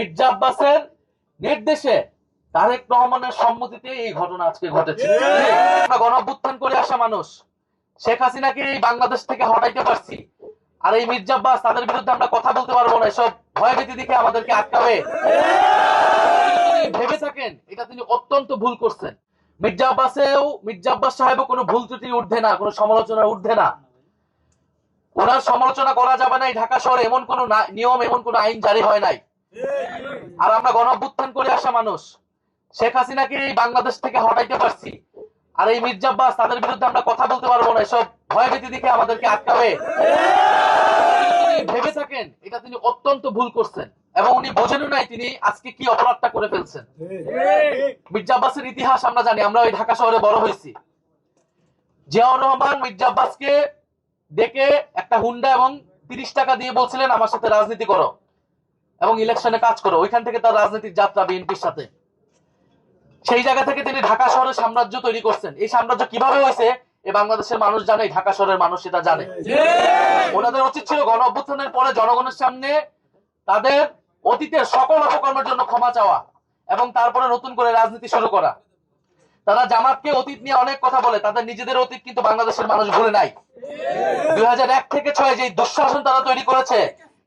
মির্জা আব্বাসের নির্দেশে তারেক রহমানের সম্মতিতে এই ঘটনা আজকে ঘটেছে। আমরা গণঅভ্যুত্থান করে আসা মানুষ, শেখ হাসিনাকে এই বাংলাদেশ থেকে হটাইতে পারছি, আর এই মির্জা আব্বাস তাদের বিরুদ্ধে আমরা কথা বলতে পারবো না, এসব ভয়ভীতি দেখে আমাদেরকে আটকাবে ভেবে থাকেন, এটা তিনি অত্যন্ত ভুল করছেন। মির্জা আব্বাস সাহেবও কোনো ভুল ত্রুটি ঊর্ধ্বে না, কোনো সমালোচনার ঊর্ধ্বে না। ওনার সমালোচনা করা যাবে না। ঢাকা শহরে এমন কোন নিয়ম, এমন কোন আইন জারি হয় নাই। আর আমরা গণঅভ্যুত্থান করে আসা মানুষ, শেখ হাসিনাকে এই বাংলাদেশ থেকে হটাইতে পারছি, আর এই মির্জা আব্বাস তাদের বিরুদ্ধে আমরা কথা বলতে পারবো না, এসব ভয়ভীতি দেখে আমাদেরকে আটকাবে ভেবে থাকেন, এটা তিনি অত্যন্ত ভুল করছেন এবং উনি বোঝেনও নাই তিনি আজকে কি অপরাধটা করে ফেলছেন। মির্জা আব্বাসের ইতিহাস আমরা জানি, আমরা ওই ঢাকা শহরে বড় হয়েছি। জিয়াউর রহমান মির্জা আব্বাসকে ডেকে একটা হুন্ডা এবং 30 টাকা দিয়ে বলছিলেন আমার সাথে রাজনীতি করো এবং ইলেকশনে কাজ করো। ওইখান থেকে তার রাজনীতির যাত্রা বিএনপির সাথে। সেই জায়গা থেকে তিনি ঢাকা শহরের সাম্রাজ্য তৈরি করছেন। এই সাম্রাজ্য কিভাবে হয়েছে এই বাংলাদেশের মানুষ জানে, ঢাকা শহরের মানুষ সেটা জানে। ওনাদের উচিত ছিল গণ অভ্যুত্থানের পরে জনগণের সামনে তাদের অতীতের সকল অপকর্মের জন্য ক্ষমা চাওয়া এবং তারপরে নতুন করে রাজনীতি শুরু করা। তারা জামাতকে অতীত নিয়ে অনেক কথা বলে, তাদের নিজেদের অতীত কিন্তু বাংলাদেশের মানুষ ভুলে নাই। 2001 থেকে 6 যে দুঃশাসন তারা তৈরি করেছে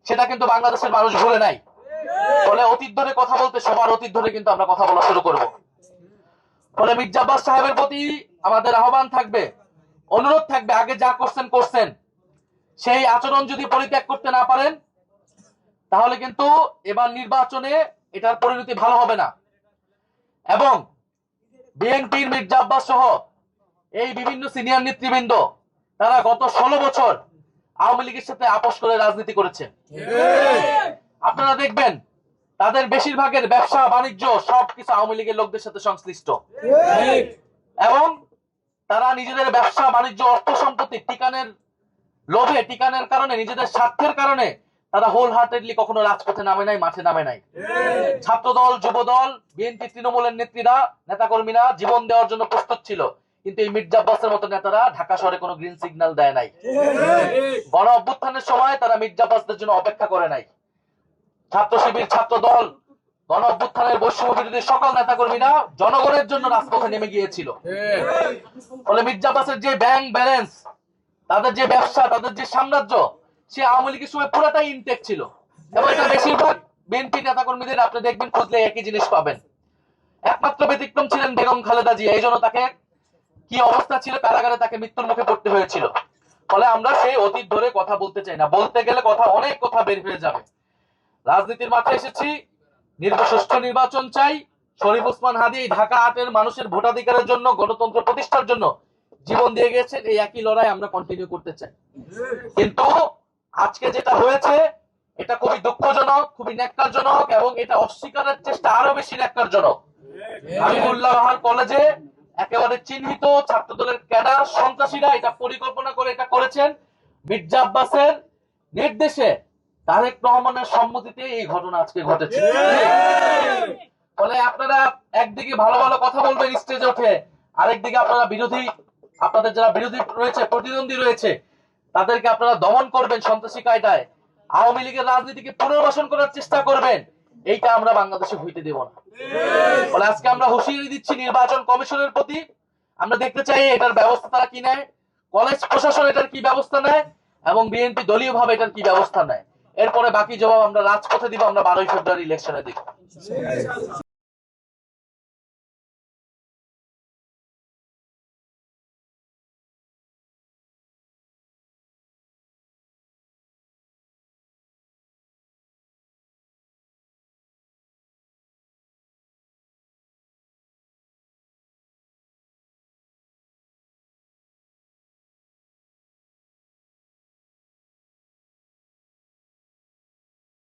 সেটা কিন্তু বাংলাদেশের মানুষ ভুলে নাই। ফলে অতীত ধরে কথা বলতে সবার অতীত ধরে কিন্তু আমরা কথা বলা শুরু করব। ফলে মির্জা আব্বাস সাহেবের প্রতি আমাদের আহ্বান থাকবে, অনুরোধ থাকবে, আগে যা করছেন সেই আচরণ যদি পরিত্যাগ করতে না পারেন তাহলে কিন্তু এবার নির্বাচনে এটার পরিণতি ভালো হবে না। এবং বিএনপির মির্জা আব্বাস সহ এই বিভিন্ন সিনিয়র নেতৃবৃন্দ তারা গত 16 বছর আওয়ামী লীগের সাথে আপোষ করে রাজনীতি করেছে। আপনারা দেখবেন তাদের বেশিরভাগের ব্যবসা বাণিজ্য সবকিছু আওয়ামী লীগের লোকদের সাথে সংশ্লিষ্ট এবং তারা নিজেদের ব্যবসা বাণিজ্য অর্থ সম্পত্তি টিকানের লোভে, টিকানের কারণে, নিজেদের স্বার্থের কারণে তারা হোল হার্টেডলি কখনো রাজপথে নামে নাই, মাঠে নামে নাই। ছাত্রদল, যুবদল, বিএনপি, তৃণমূলের নেত্রীরা, নেতাকর্মীরা জীবন দেওয়ার জন্য প্রস্তুত ছিল, কিন্তু এই মির্জা আব্বাসের মতো নেতারা ঢাকা শহরে কোনো গ্রিন সিগন্যাল দেয় নাই। গণ অভ্যুত্থানের সময় তারা মির্জা আব্বাসদের জন্য অপেক্ষা করে নাই। ছাত্র শিবির, ছাত্রদল, গণ অভ্যুত্থানের বৈষম্য বিরোধী সকল নেতাকর্মীরা জনগণের জন্য রাজপথে নেমে গিয়েছিল। ফলে মির্জা আব্বাসের যে ব্যাংক ব্যালেন্স, তাদের যে ব্যবসা, তাদের যে সাম্রাজ্য, সে আওয়ামী লীগের সময় পুরোটাই ইনটেক ছিল এবং এটা বেশিরভাগ বিএনপি নেতাকর্মীদের আপনি দেখবেন খুঁজলে একই জিনিস পাবেন। একমাত্র ব্যতিক্রম ছিলেন বেগম খালেদা জিয়া। এই জন্য তাকে কি অবস্থা ছিল, কারাগারে তাকে মৃত্যুর মুখে পড়তে হয়েছিল। ফলে আমরা সেই অতীত ধরে কথা বলতে চাই না, বলতে গেলে অনেক কথা বের হয়ে যাবে। রাজনীতির মাঠে এসেছি, সুষ্ঠু নির্বাচন চাই। শরীফ ওসমান হাদী ঢাকা 8-এর মানুষের ভোটাধিকারের জন্য, গণতন্ত্র প্রতিষ্ঠার জন্য জীবন দিয়ে গেছেন। এই একই লড়াই আমরা কন্টিনিউ করতে চাই। কিন্তু আজকে যেটা হয়েছে এটা খুবই দুঃখজনক, খুবই ন্যাক্কারজনক এবং এটা অস্বীকারের চেষ্টা আরো বেশি ন্যাক্কারজনক। হাবিবুল্লাহ কলেজে একেবারে চিহ্নিত ছাত্রদলের ক্যাডার সন্ত্রাসীরা এটা পরিকল্পনা করে এটা করেছেন। মির্জা আব্বাসের নির্দেশে তারেক রহমানের সম্মতিতে এই ঘটনা আজকে ঘটেছে। ফলে আপনারা একদিকে ভালো ভালো কথা বলবেন স্টেজে উঠে, আরেকদিকে আপনারা আপনাদের যারা বিরোধী রয়েছে, প্রতিদ্বন্দ্বী রয়েছে, তাদেরকে আপনারা দমন করবেন সন্ত্রাসী কায়দায়, আওয়ামী লীগের রাজনীতিকে পুনর্বাসন করার চেষ্টা করবেন। এইটা আমরা বাংলাদেশে হইতে দেব না। ফলে আজকে আমরা হুঁশিয়ারি দিচ্ছি নির্বাচন কমিশনের প্রতি। আমরা দেখতে চাই এটার ব্যবস্থা তারা কি নেয়, কলেজ প্রশাসন এটার কি ব্যবস্থা নেয় এবং বিএনপি দলীয় ভাবে এটার কি ব্যবস্থা নেয়। এরপরে বাকি জবাব আমরা রাজপথে দিব, আমরা 12ই ফেব্রুয়ারি ইলেকশনে দিব।